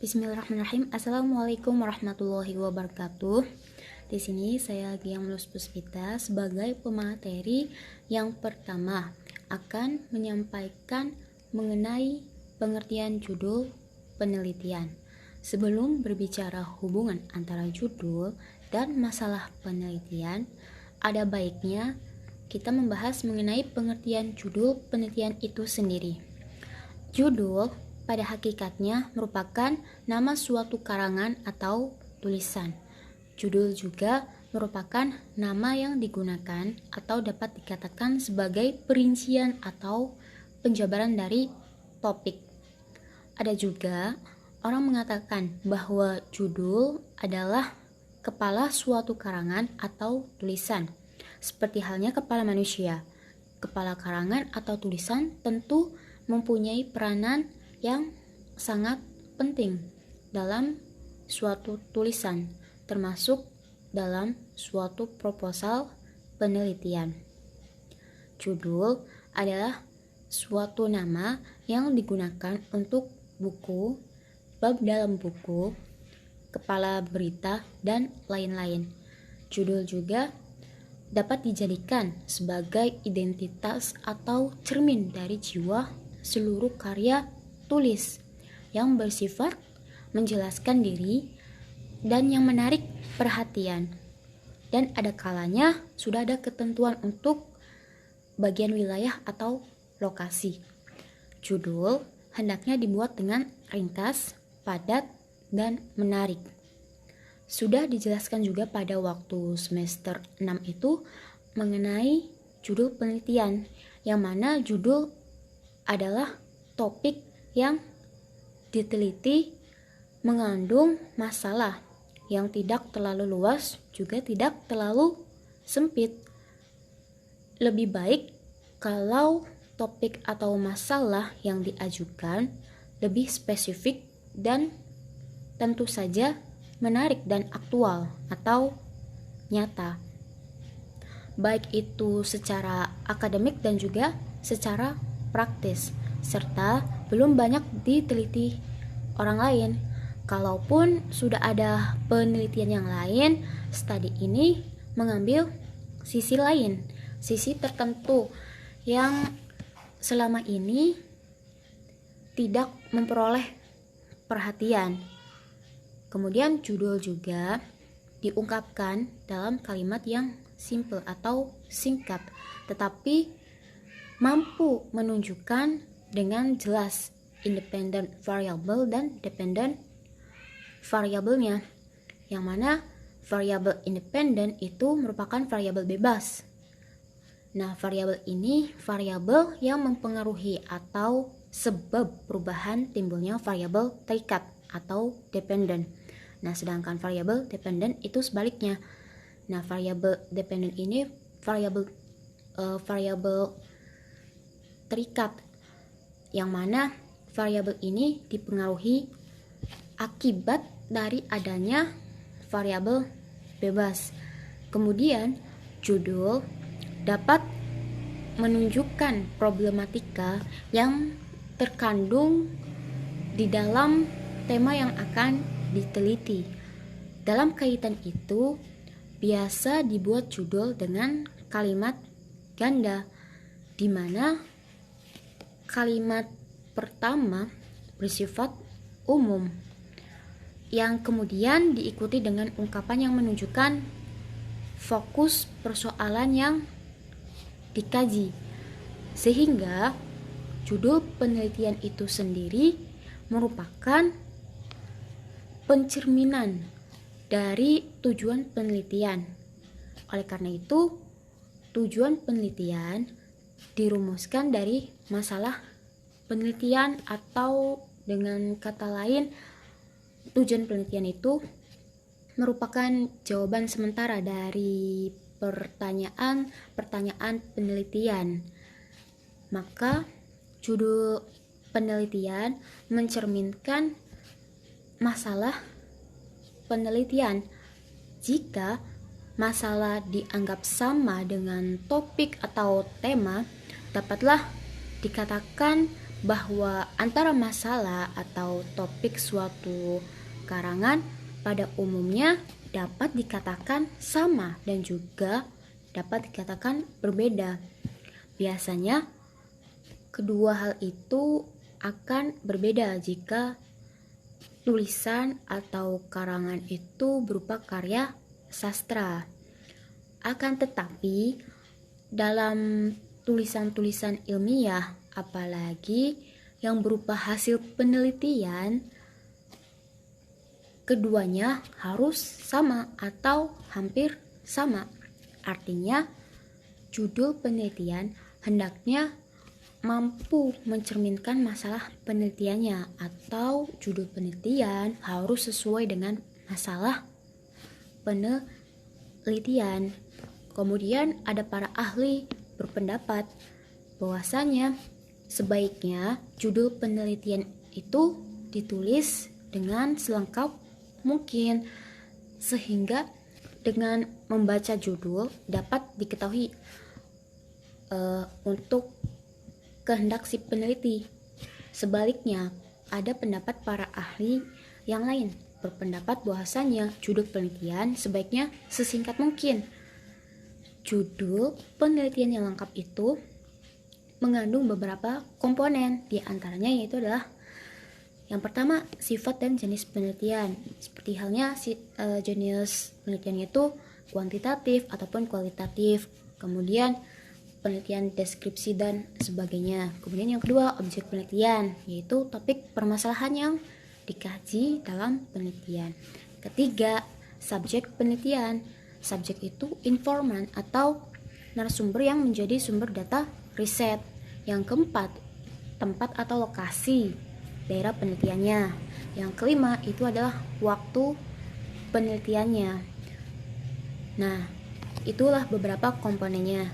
Bismillahirrahmanirrahim. Assalamualaikum warahmatullahi wabarakatuh. Di sini saya Gia Mulus Puspita sebagai pemateri yang pertama akan menyampaikan mengenai pengertian judul penelitian. Sebelum berbicara hubungan antara judul dan masalah penelitian, ada baiknya kita membahas mengenai pengertian judul penelitian itu sendiri. Judul pada hakikatnya merupakan nama suatu karangan atau tulisan. Judul juga merupakan nama yang digunakan atau dapat dikatakan sebagai perincian atau penjabaran dari topik. Ada juga orang mengatakan bahwa judul adalah kepala suatu karangan atau tulisan, seperti halnya kepala manusia. Kepala karangan atau tulisan tentu mempunyai peranan yang sangat penting dalam suatu tulisan, termasuk dalam suatu proposal penelitian. Judul adalah suatu nama yang digunakan untuk buku, bab dalam buku, kepala berita, dan lain-lain. Judul juga dapat dijadikan sebagai identitas atau cermin dari jiwa seluruh karya tulis yang bersifat menjelaskan diri dan yang menarik perhatian, dan ada kalanya sudah ada ketentuan untuk bagian wilayah atau lokasi. Judul hendaknya dibuat dengan ringkas, padat, dan menarik. Sudah dijelaskan juga pada waktu semester 6 itu mengenai judul penelitian, yang mana judul adalah topik yang diteliti mengandung masalah yang tidak terlalu luas juga tidak terlalu sempit. Lebih baik kalau topik atau masalah yang diajukan lebih spesifik dan tentu saja menarik dan aktual atau nyata, baik itu secara akademik dan juga secara praktis, serta belum banyak diteliti orang lain. Kalaupun sudah ada penelitian yang lain, studi ini mengambil sisi lain, sisi tertentu yang selama ini tidak memperoleh perhatian. Kemudian judul juga diungkapkan dalam kalimat yang simple atau singkat, tetapi mampu menunjukkan dengan jelas independent variable dan dependent variabelnya, yang mana variabel independent itu merupakan variabel bebas. Nah, variabel ini variabel yang mempengaruhi atau sebab perubahan timbulnya variabel terikat atau dependent. Nah, sedangkan variabel dependent itu sebaliknya. Nah, variabel dependent ini variabel terikat, yang mana variabel ini dipengaruhi akibat dari adanya variabel bebas. Kemudian judul dapat menunjukkan problematika yang terkandung di dalam tema yang akan diteliti. Dalam kaitan itu biasa dibuat judul dengan kalimat ganda, di mana kalimat pertama bersifat umum, yang kemudian diikuti dengan ungkapan yang menunjukkan fokus persoalan yang dikaji, sehingga judul penelitian itu sendiri merupakan pencerminan dari tujuan penelitian. Oleh karena itu, tujuan penelitian dirumuskan dari masalah penelitian, atau dengan kata lain, tujuan penelitian itu merupakan jawaban sementara dari pertanyaan penelitian. Maka judul penelitian mencerminkan masalah penelitian. Jika masalah dianggap sama dengan topik atau tema, dapatlah dikatakan bahwa antara masalah atau topik suatu karangan pada umumnya dapat dikatakan sama dan juga dapat dikatakan berbeda. Biasanya kedua hal itu akan berbeda jika tulisan atau karangan itu berupa karya sastra. Akan tetapi dalam tulisan-tulisan ilmiah, apalagi yang berupa hasil penelitian, keduanya harus sama atau hampir sama. Artinya, judul penelitian hendaknya mampu mencerminkan masalah penelitiannya, atau judul penelitian harus sesuai dengan masalah penelitian. Kemudian ada para ahli berpendapat bahwasanya sebaiknya judul penelitian itu ditulis dengan selengkap mungkin, sehingga dengan membaca judul dapat diketahui untuk kehendak si peneliti. Sebaliknya, ada pendapat para ahli yang lain berpendapat bahwasanya judul penelitian sebaiknya sesingkat mungkin. Judul penelitian yang lengkap itu mengandung beberapa komponen, di antaranya yaitu adalah yang pertama, sifat dan jenis penelitian. Seperti halnya jenis penelitian itu kuantitatif ataupun kualitatif. Kemudian penelitian deskripsi dan sebagainya. Kemudian yang kedua, objek penelitian, yaitu topik permasalahan yang dikaji dalam penelitian. Ketiga, subjek penelitian. Subjek itu informan atau narasumber yang menjadi sumber data riset. Yang keempat, tempat atau lokasi daerah penelitiannya. Yang kelima itu adalah waktu penelitiannya. Nah, itulah beberapa komponennya.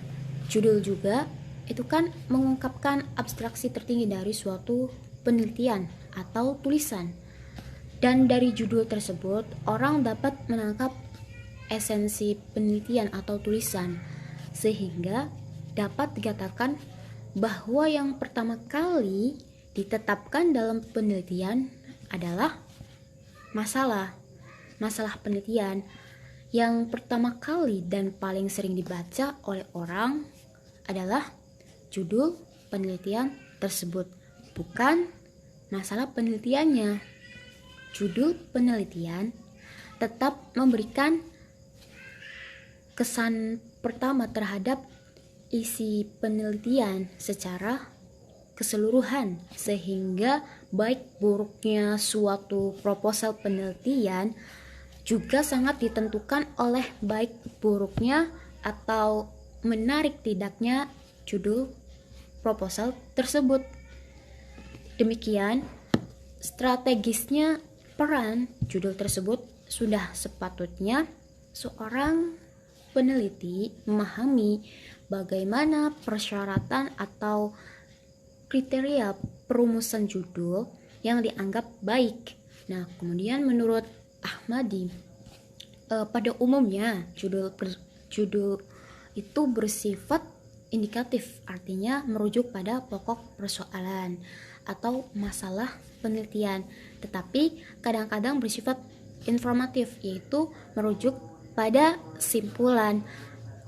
Judul juga itu kan mengungkapkan abstraksi tertinggi dari suatu penelitian atau tulisan. Dan dari judul tersebut, orang dapat menangkap esensi penelitian atau tulisan, sehingga dapat dikatakan bahwa yang pertama kali ditetapkan dalam penelitian adalah masalah penelitian. Yang pertama kali dan paling sering dibaca oleh orang adalah judul penelitian tersebut, bukan masalah penelitiannya. Judul penelitian tetap memberikan kesan pertama terhadap isi penelitian secara keseluruhan, sehingga baik buruknya suatu proposal penelitian juga sangat ditentukan oleh baik buruknya atau menarik tidaknya judul proposal tersebut. Demikian strategisnya peran judul tersebut. Sudah sepatutnya seorang peneliti memahami bagaimana persyaratan atau kriteria perumusan judul yang dianggap baik. Nah, kemudian menurut Ahmadi, pada umumnya judul itu bersifat indikatif, artinya merujuk pada pokok persoalan atau masalah penelitian, tetapi kadang-kadang bersifat informatif, yaitu merujuk pada simpulan.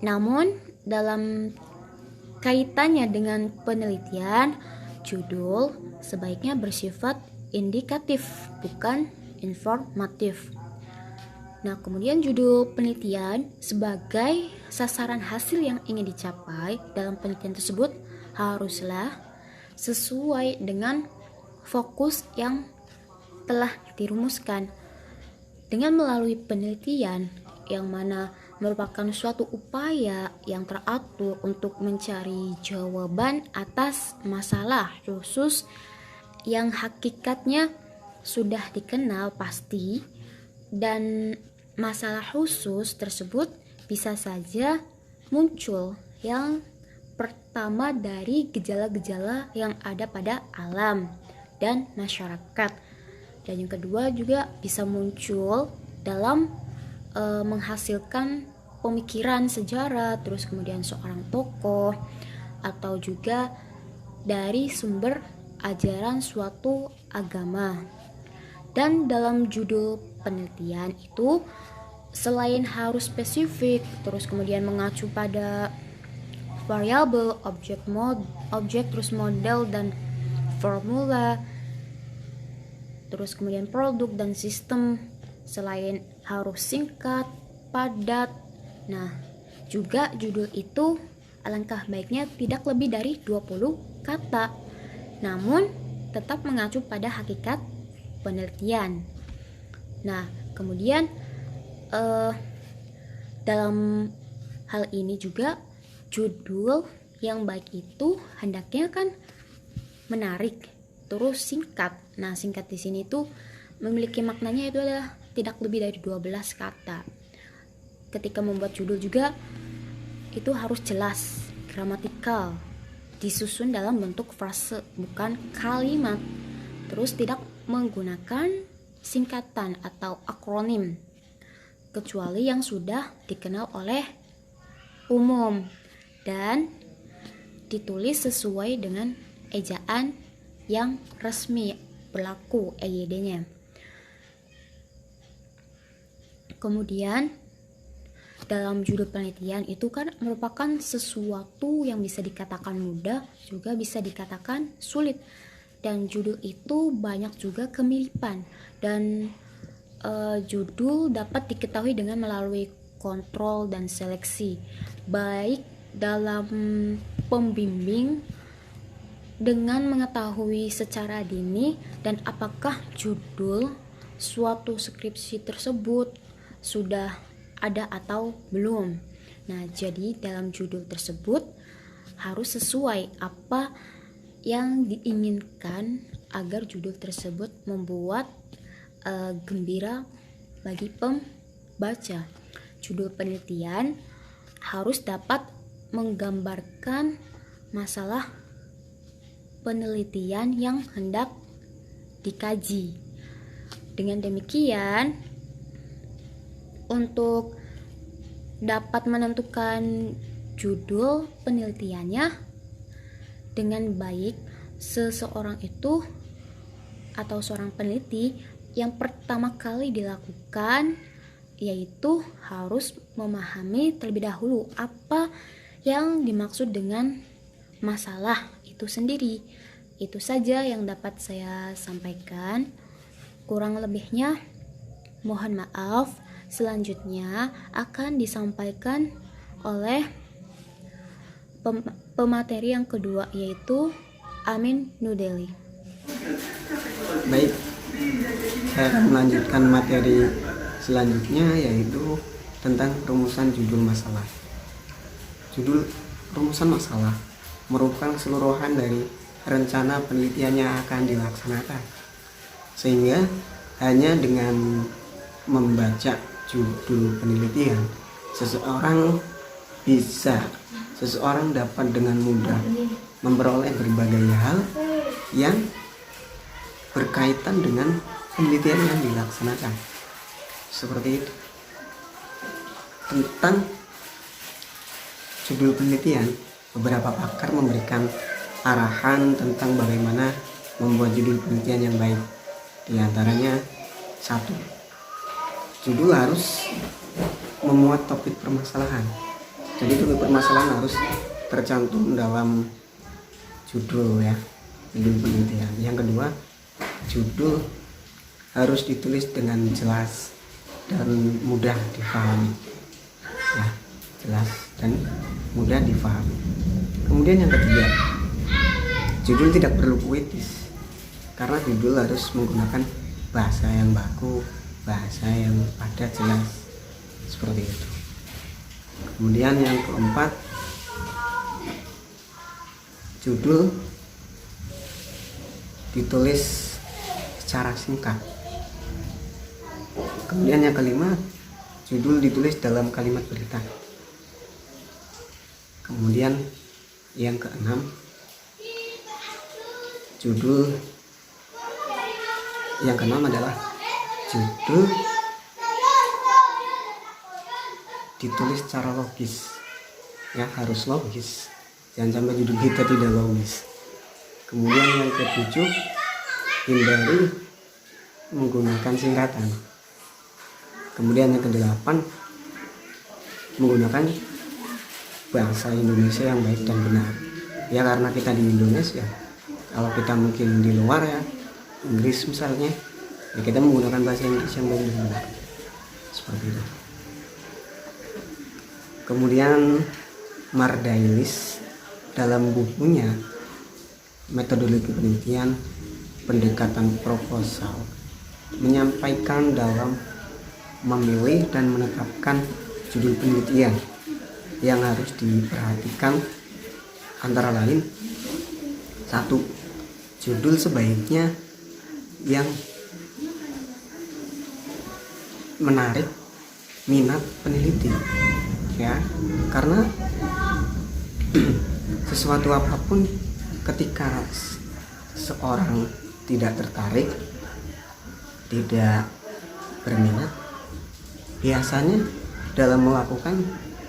Namun dalam kaitannya dengan penelitian, judul sebaiknya bersifat indikatif, bukan informatif. Nah, kemudian judul penelitian sebagai sasaran hasil yang ingin dicapai dalam penelitian tersebut haruslah sesuai dengan fokus yang telah dirumuskan. Dengan melalui penelitian yang mana merupakan suatu upaya yang teratur untuk mencari jawaban atas masalah khusus yang hakikatnya sudah dikenal pasti, dan masalah khusus tersebut bisa saja muncul yang pertama dari gejala-gejala yang ada pada alam dan masyarakat, dan yang kedua juga bisa muncul dalam menghasilkan pemikiran sejarah, terus kemudian seorang tokoh, atau juga dari sumber ajaran suatu agama. Dan dalam judul penelitian itu selain harus spesifik, terus kemudian mengacu pada variabel, objek terus model dan formula, terus kemudian produk dan sistem, selain harus singkat, padat. Nah, juga judul itu alangkah baiknya tidak lebih dari 20 kata, namun tetap mengacu pada hakikat penelitian. Nah, kemudian dalam hal ini juga judul yang baik itu hendaknya kan menarik, terus singkat. Nah, singkat di sini tuh memiliki maknanya itu adalah tidak lebih dari 12 kata. Ketika membuat judul juga itu harus jelas, gramatikal, disusun dalam bentuk frase bukan kalimat. Terus tidak menggunakan singkatan atau akronim kecuali yang sudah dikenal oleh umum dan ditulis sesuai dengan ejaan yang resmi berlaku EYD-nya. Kemudian dalam judul penelitian itu kan merupakan sesuatu yang bisa dikatakan mudah, juga bisa dikatakan sulit. Dan judul itu banyak juga kemiripan. Dan judul dapat diketahui dengan melalui kontrol dan seleksi, baik dalam pembimbing dengan mengetahui secara dini dan apakah judul suatu skripsi tersebut sudah ada atau belum. Nah, jadi dalam judul tersebut harus sesuai apa yang diinginkan agar judul tersebut membuat gembira bagi pembaca. Judul penelitian harus dapat menggambarkan masalah penelitian yang hendak dikaji. Dengan demikian, untuk dapat menentukan judul penelitiannya dengan baik, seseorang itu atau seorang peneliti yang pertama kali dilakukan yaitu harus memahami terlebih dahulu apa yang dimaksud dengan masalah itu sendiri. Itu saja yang dapat saya sampaikan. Kurang lebihnya mohon maaf. Selanjutnya akan disampaikan oleh pemateri yang kedua, yaitu Amin Nudeli. Baik, saya akan melanjutkan materi selanjutnya, yaitu tentang rumusan judul masalah. Judul rumusan masalah merupakan keseluruhan dari rencana penelitian yang akan dilaksanakan, sehingga hanya dengan membaca judul penelitian seseorang dapat dengan mudah memperoleh berbagai hal yang berkaitan dengan penelitian yang dilaksanakan. Seperti itu. Tentang judul penelitian, beberapa pakar memberikan arahan tentang bagaimana membuat judul penelitian yang baik. Di antaranya, 1. Judul harus memuat topik permasalahan. Jadi topik permasalahan harus tercantum dalam judul ya, judul penelitian. Yang kedua, judul harus ditulis dengan jelas dan mudah difahami. Ya, jelas dan mudah difahami. Kemudian yang ketiga, judul tidak perlu puitis, karena judul harus menggunakan bahasa yang baku, bahasa yang padat, jelas, seperti itu. Kemudian yang keempat, judul ditulis secara singkat. Kemudian yang kelima, judul ditulis dalam kalimat berita. Kemudian yang keenam, yang keenam adalah judul ditulis secara logis, ya, harus logis. Jangan sampai judul kita tidak logis. Kemudian yang ketujuh, hindari menggunakan singkatan. Kemudian yang kedelapan, menggunakan bahasa Indonesia yang baik dan benar. Ya karena kita di Indonesia, kalau kita mungkin di luar ya, Inggris misalnya, ya kita menggunakan bahasa Inggris yang baik dan benar. Seperti itu. Kemudian Mardailis dalam bukunya Metodologi Penelitian Pendekatan Proposal menyampaikan dalam memilih dan menetapkan judul penelitian yang harus diperhatikan antara lain: 1. Judul sebaiknya yang menarik minat peneliti, ya, karena sesuatu apapun ketika seorang tidak tertarik, tidak berminat, biasanya dalam melakukan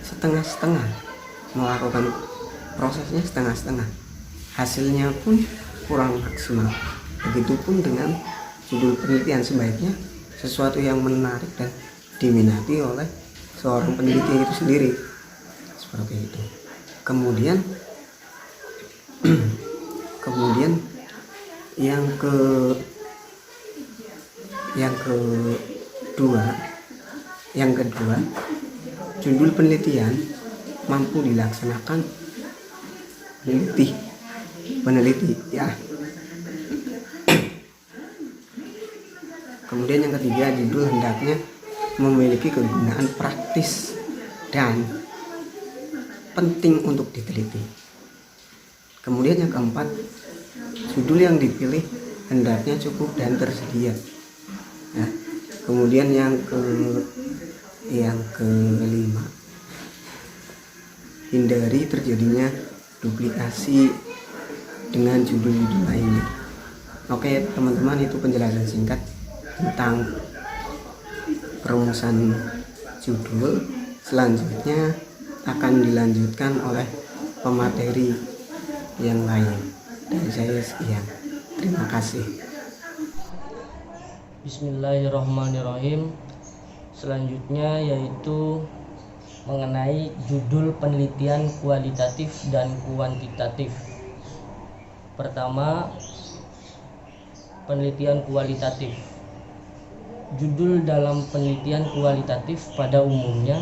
setengah-setengah, melakukan prosesnya setengah-setengah, hasilnya pun kurang maksimal. Begitupun dengan judul penelitian, sebaiknya sesuatu yang menarik dan diminati oleh seorang peneliti itu sendiri, seperti itu. Kemudian yang kedua, judul penelitian mampu dilaksanakan peneliti, ya. Kemudian yang ketiga, judul hendaknya memiliki kegunaan praktis dan penting untuk diteliti. Kemudian yang keempat, judul yang dipilih hendaknya cukup dan tersedia, ya. Kemudian yang kelima, hindari terjadinya duplikasi dengan judul-judul lainnya. Oke teman-teman, itu penjelasan singkat tentang perumusan judul. Selanjutnya akan dilanjutkan oleh pemateri yang lain. Dari saya sekian, terima kasih. Bismillahirrahmanirrahim. Selanjutnya yaitu mengenai judul penelitian kualitatif dan kuantitatif. Pertama, penelitian kualitatif. Judul dalam penelitian kualitatif pada umumnya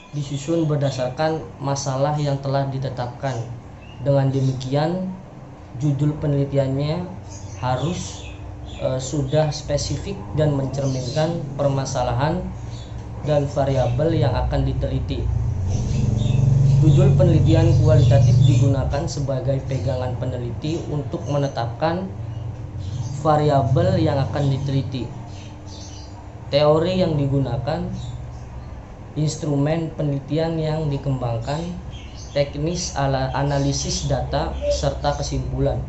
disusun berdasarkan masalah yang telah ditetapkan. Dengan demikian, judul penelitiannya harus sudah spesifik dan mencerminkan permasalahan dan variabel yang akan diteliti. Judul penelitian kualitatif digunakan sebagai pegangan peneliti untuk menetapkan variabel yang akan diteliti. Teori yang digunakan, instrumen penelitian yang dikembangkan, teknis analisis data, serta kesimpulan.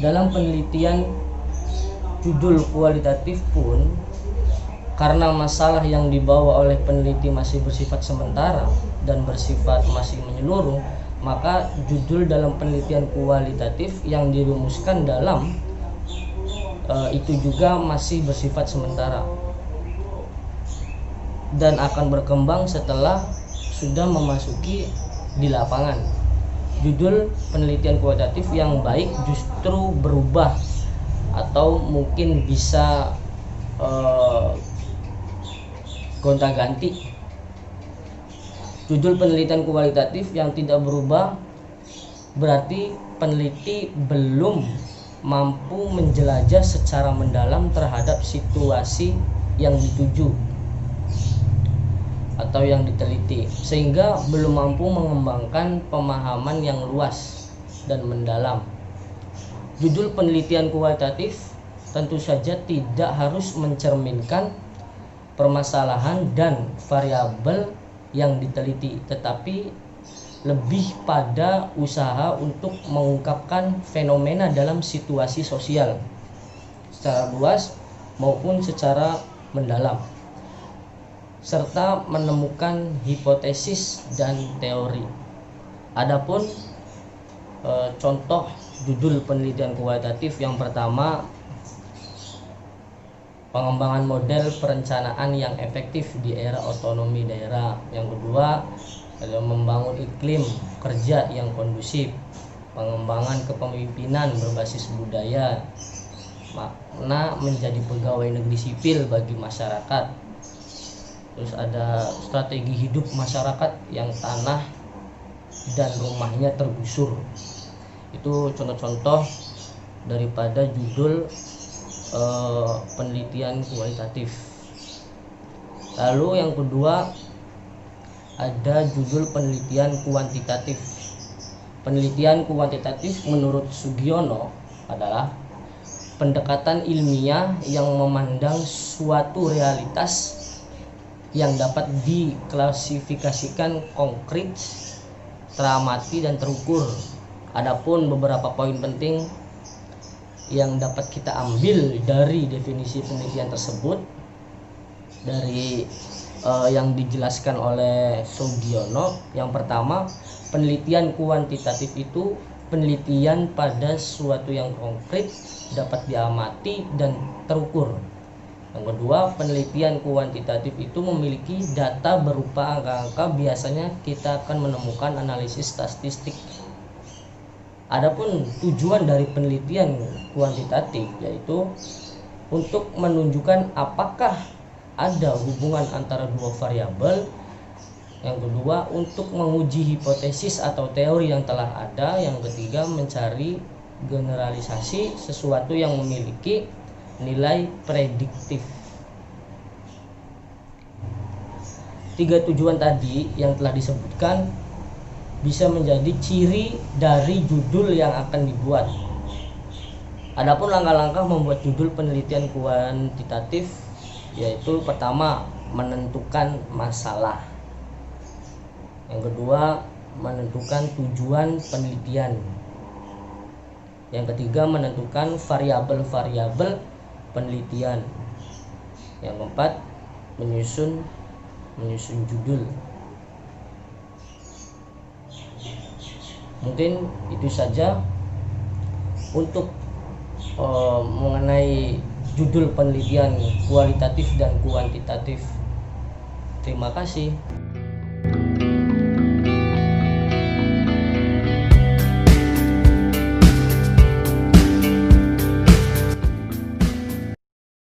Dalam penelitian judul kualitatif pun, karena masalah yang dibawa oleh peneliti masih bersifat sementara dan bersifat masih menyeluruh, maka judul dalam penelitian kualitatif yang dirumuskan dalam itu juga masih bersifat sementara dan akan berkembang setelah sudah memasuki di lapangan. Judul penelitian kualitatif yang baik justru berubah atau mungkin bisa gonta-ganti. Judul penelitian kualitatif yang tidak berubah berarti peneliti belum mampu menjelajah secara mendalam terhadap situasi yang dituju atau yang diteliti, sehingga belum mampu mengembangkan pemahaman yang luas dan mendalam. Judul penelitian kualitatif tentu saja tidak harus mencerminkan permasalahan dan variabel yang diteliti, tetapi lebih pada usaha untuk mengungkapkan fenomena dalam situasi sosial secara luas maupun secara mendalam, serta menemukan hipotesis dan teori. Adapun contoh judul penelitian kualitatif. Yang pertama, pengembangan model perencanaan yang efektif di era otonomi daerah. Yang kedua adalah membangun iklim kerja yang kondusif, pengembangan kepemimpinan berbasis budaya, makna menjadi pegawai negeri sipil bagi masyarakat. Terus ada strategi hidup masyarakat yang tanah dan rumahnya tergusur. Itu contoh-contoh daripada judul penelitian kualitatif. Lalu yang kedua ada judul penelitian kuantitatif. Penelitian kuantitatif menurut Sugiono adalah pendekatan ilmiah yang memandang suatu realitas yang dapat diklasifikasikan konkret, teramati dan terukur. Adapun beberapa poin penting yang dapat kita ambil dari definisi penelitian tersebut dari yang dijelaskan oleh Sugiono. Yang pertama, penelitian kuantitatif itu penelitian pada suatu yang konkret, dapat diamati dan terukur. Yang kedua, penelitian kuantitatif itu memiliki data berupa angka-angka. Biasanya kita akan menemukan analisis statistik. Adapun tujuan dari penelitian kuantitatif yaitu untuk menunjukkan apakah ada hubungan antara dua variabel. Yang kedua, untuk menguji hipotesis atau teori yang telah ada. Yang ketiga, mencari generalisasi sesuatu yang memiliki nilai prediktif. Tiga tujuan tadi yang telah disebutkan bisa menjadi ciri dari judul yang akan dibuat. Adapun langkah-langkah membuat judul penelitian kuantitatif yaitu pertama, menentukan masalah. Yang kedua, menentukan tujuan penelitian. Yang ketiga, menentukan variabel-variabel penelitian. Yang keempat, menyusun judul. Mungkin itu saja untuk mengenai judul penelitian kualitatif dan kuantitatif. Terima kasih.